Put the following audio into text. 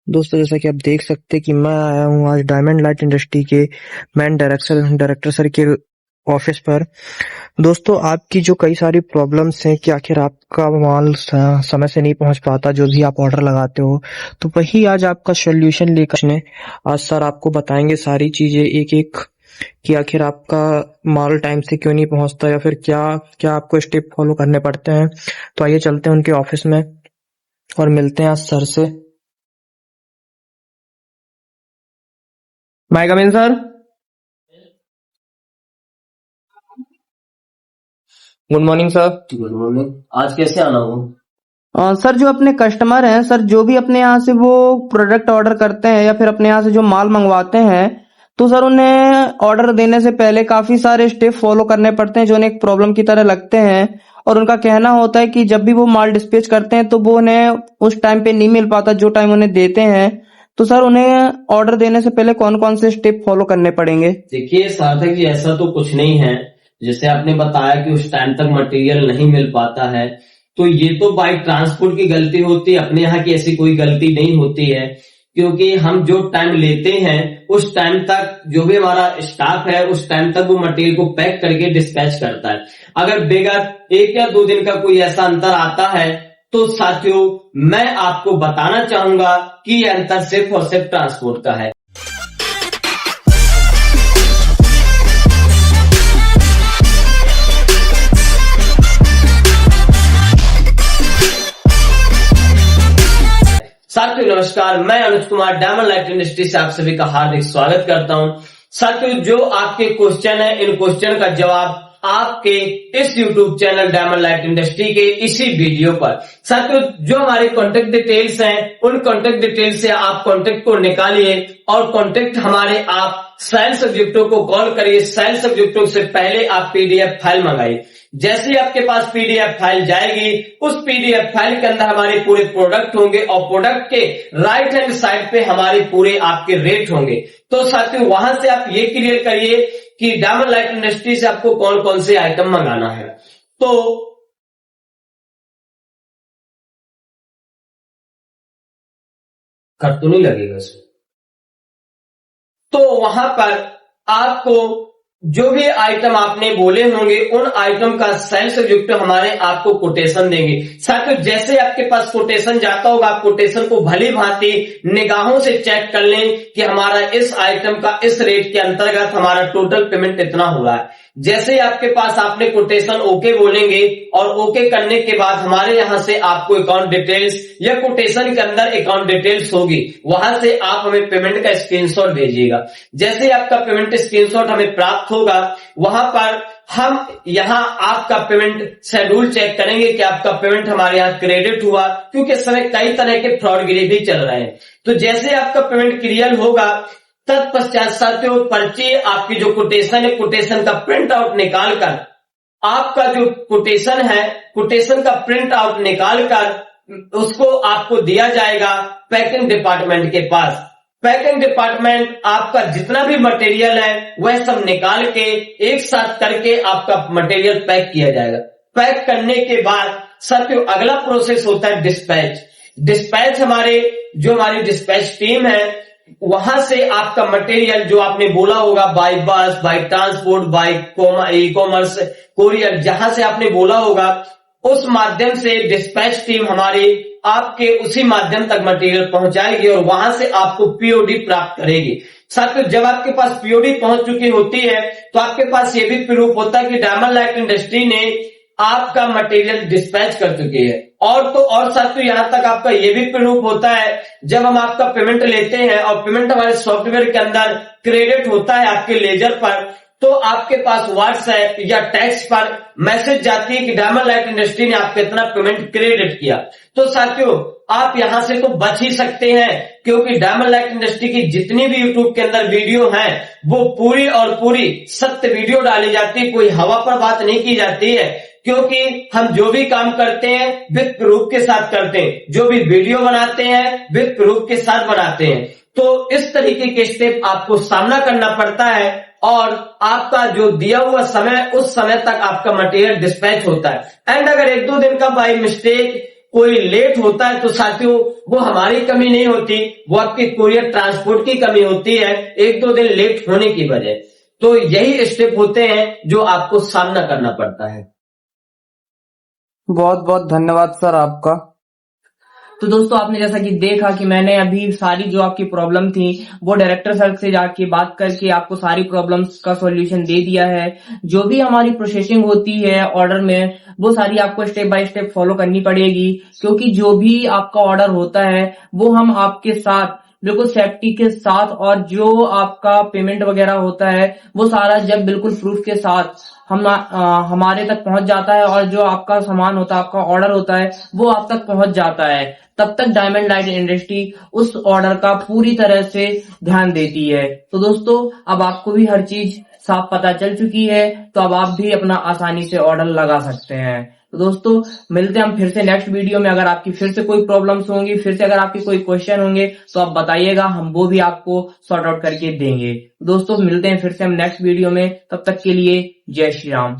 दोस्तों, जैसा कि आप देख सकते हैं कि मैं आया हूँ आज डायमंड लाइट इंडस्ट्री के मेन डायरेक्टर सर के ऑफिस पर। दोस्तों, आपकी जो कई सारी प्रॉब्लम्स हैं कि आखिर आपका माल समय से नहीं पहुंच पाता, जो भी आप ऑर्डर लगाते हो, तो वही आज आपका सोल्यूशन लेकर आज सर आपको बताएंगे सारी चीजें एक एक कि आखिर आपका माल टाइम से क्यों नहीं पहुंचता या फिर क्या क्या आपको स्टेप फॉलो करने पड़ते हैं। तो आइए चलते हैं उनके ऑफिस में और मिलते हैं आज सर से। My come in sir. Good morning sir. Good morning. आज कैसे आना हो? सर, जो अपने कस्टमर हैं सर, जो भी अपने यहाँ से वो प्रोडक्ट ऑर्डर करते हैं या फिर अपने यहाँ से जो माल मंगवाते हैं, तो सर उन्हें ऑर्डर देने से पहले काफी सारे स्टेप फॉलो करने पड़ते हैं जो उन्हें एक प्रॉब्लम की तरह लगते हैं। और उनका कहना होता है कि जब भी वो माल डिस्पैच करते हैं तो वो उन्हें उस टाइम पे नहीं मिल पाता जो टाइम उन्हें देते हैं। तो सर, उन्हें ऑर्डर देने से पहले कौन कौन से स्टेप फॉलो करने पड़ेंगे? देखिए सार्थक जी, ऐसा तो कुछ नहीं है। जैसे आपने बताया कि उस टाइम तक मटेरियल नहीं मिल पाता है, तो ये तो बाई ट्रांसपोर्ट की गलती होती है, अपने यहाँ की ऐसी कोई गलती नहीं होती है। क्योंकि हम जो टाइम लेते हैं उस टाइम तक जो भी हमारा स्टाफ है उस टाइम तक वो मटेरियल को पैक करके डिस्पैच करता है। अगर बेगर 1 या 2 दिन का कोई ऐसा अंतर आता है तो साथियों, मैं आपको बताना चाहूंगा कि ये अंतर सिर्फ और सिर्फ ट्रांसपोर्ट का है। साथियों नमस्कार, मैं Anuj Kumar diamond light industry से आप सभी का हार्दिक स्वागत करता हूं। साथियों, जो आपके क्वेश्चन है, इन क्वेश्चन का जवाब आपके इस YouTube channel diamond light industry के इसी वीडियो पर। साथियों, जो हमारे कॉन्टेक्ट डिटेल्स हैं, उन कॉन्टेक्ट डिटेल्स से आप कॉन्टेक्ट को निकालिए और कॉन्टेक्ट हमारे आप सेल्स एग्जीक्यूटिव को कॉल करिए। सेल्स एग्जीक्यूटिव से पहले आप PDF फाइल मंगाइए। जैसे ही आपके पास PDF फाइल जाएगी, उस PDF फाइल के अंदर हमारे पूरे प्रोडक्ट होंगे और प्रोडक्ट के राइट हैंड साइड पे हमारे पूरे आपके रेट होंगे। तो साथियों, वहां से आप ये क्लियर करिए कि डायमंड लाइट इंडस्ट्री से आपको कौन कौन से आइटम मंगाना है। तो कट तो नहीं लगेगा इसमें। तो वहां पर आपको जो भी आइटम आपने बोले होंगे उन आइटम का सेल्स एग्जीक्यूटिव हमारे आपको कोटेशन देंगे। साथियों, जैसे आपके पास कोटेशन जाता होगा, आप कोटेशन को भली भांति निगाहों से चेक कर लें कि हमारा इस आइटम का इस रेट के अंतर्गत हमारा टोटल पेमेंट इतना हो रहा है। जैसे ही आपके पास आपने कोटेशन ओके बोलेंगे और ओके करने के बाद हमारे यहां से आपको अकाउंट डिटेल्स या कोटेशन के अंदर अकाउंट डिटेल्स होगी, वहां से आप हमें पेमेंट का स्क्रीनशॉट भेजिएगा। जैसे ही आपका पेमेंट स्क्रीनशॉट हमें प्राप्त होगा, वहां पर हम यहां आपका पेमेंट शेड्यूल चेक करेंगे कि आपका पेमेंट हमारे यहाँ क्रेडिट हुआ, क्योंकि इस समय कई तरह के फ्रॉडगिरी भी चल रहे हैं। तो जैसे आपका पेमेंट क्लियर होगा, तत्पश्चात साथियों पर्ची आपकी जो कोटेशन है, कोटेशन का प्रिंट आउट निकालकर आपका जो कोटेशन है, कोटेशन का प्रिंट आउट निकालकर उसको आपको दिया जाएगा पैकिंग डिपार्टमेंट के पास। पैकिंग डिपार्टमेंट आपका जितना भी मटेरियल है वह सब निकाल के एक साथ करके आपका मटेरियल पैक किया जाएगा। पैक करने के बाद साथियों अगला प्रोसेस होता है डिस्पैच। डिस्पैच हमारी डिस्पैच टीम है, वहां से आपका मटेरियल जो आपने बोला होगा by bus, by transport, by e-commerce, courier, जहां से आपने बोला होगा उस माध्यम से डिस्पैच टीम हमारी आपके उसी माध्यम तक मटेरियल पहुंचाएगी और वहां से आपको POD प्राप्त करेगी। साथियों, जब आपके पास POD पहुंच चुकी होती है तो आपके पास ये भी प्रूफ होता है कि डायमंड लाइट इंडस्ट्री ने आपका मटेरियल डिस्पैच कर चुकी है। और तो और साथियों, यहां तक आपका ये भी प्रूफ होता है जब हम आपका पेमेंट लेते हैं और पेमेंट हमारे सॉफ्टवेयर के अंदर क्रेडिट होता है आपके लेजर पर, तो आपके पास व्हाट्सएप या टेक्स्ट पर मैसेज जाती है कि डायमंड लाइट इंडस्ट्री ने आपको इतना पेमेंट क्रेडिट किया। तो साथियों, आप यहां से तो बच ही सकते हैं, क्योंकि डायमंड लाइट इंडस्ट्री की जितनी भी यूट्यूब के अंदर वीडियो हैं वो पूरी और पूरी सत्य वीडियो डाली जाती है, कोई हवा पर बात नहीं की जाती है। क्योंकि हम जो भी काम करते हैं विद प्रूफ के साथ करते हैं, जो भी वीडियो बनाते हैं विद प्रूफ के साथ बनाते हैं। तो इस तरीके के स्टेप आपको सामना करना पड़ता है और आपका जो दिया हुआ समय, उस समय तक आपका मटेरियल डिस्पैच होता है। एंड अगर 1-2 दिन का बाय मिस्टेक कोई लेट होता है तो साथियों वो हमारी कमी नहीं होती, वो आपके कुरियर ट्रांसपोर्ट की कमी होती है, 1-2 दिन लेट होने की वजह। तो यही स्टेप होते हैं जो आपको सामना करना पड़ता है। बहुत बहुत धन्यवाद सर आपका। तो दोस्तों आपने जैसा कि देखा कि मैंने अभी सारी जो आपकी प्रॉब्लम थी वो डायरेक्टर सर से जाके बात करके आपको सारी प्रॉब्लम्स का सॉल्यूशन दे दिया है। जो भी हमारी प्रोसेसिंग होती है ऑर्डर में वो सारी आपको स्टेप बाय स्टेप फॉलो करनी पड़ेगी, क्योंकि जो भी आपका ऑर्डर होता है वो हम आपके साथ बिल्कुल सेफ्टी के साथ, और जो आपका पेमेंट वगैरह होता है वो सारा जब बिल्कुल प्रूफ के साथ हमारे तक पहुंच जाता है, और जो आपका सामान होता है, आपका ऑर्डर होता है वो आप तक पहुंच जाता है, तब तक डायमंड लाइट इंडस्ट्री उस ऑर्डर का पूरी तरह से ध्यान देती है। तो दोस्तों अब आपको भी हर चीज साफ पता चल चुकी है, तो अब आप भी अपना आसानी से ऑर्डर लगा सकते हैं। तो दोस्तों मिलते हैं हम फिर से नेक्स्ट वीडियो में। अगर आपकी फिर से कोई प्रॉब्लम्स होंगी, फिर से अगर आपके कोई क्वेश्चन होंगे तो आप बताइएगा, हम वो भी आपको सॉर्ट आउट करके देंगे। दोस्तों मिलते हैं फिर से हम नेक्स्ट वीडियो में, तब तक के लिए जय श्री राम।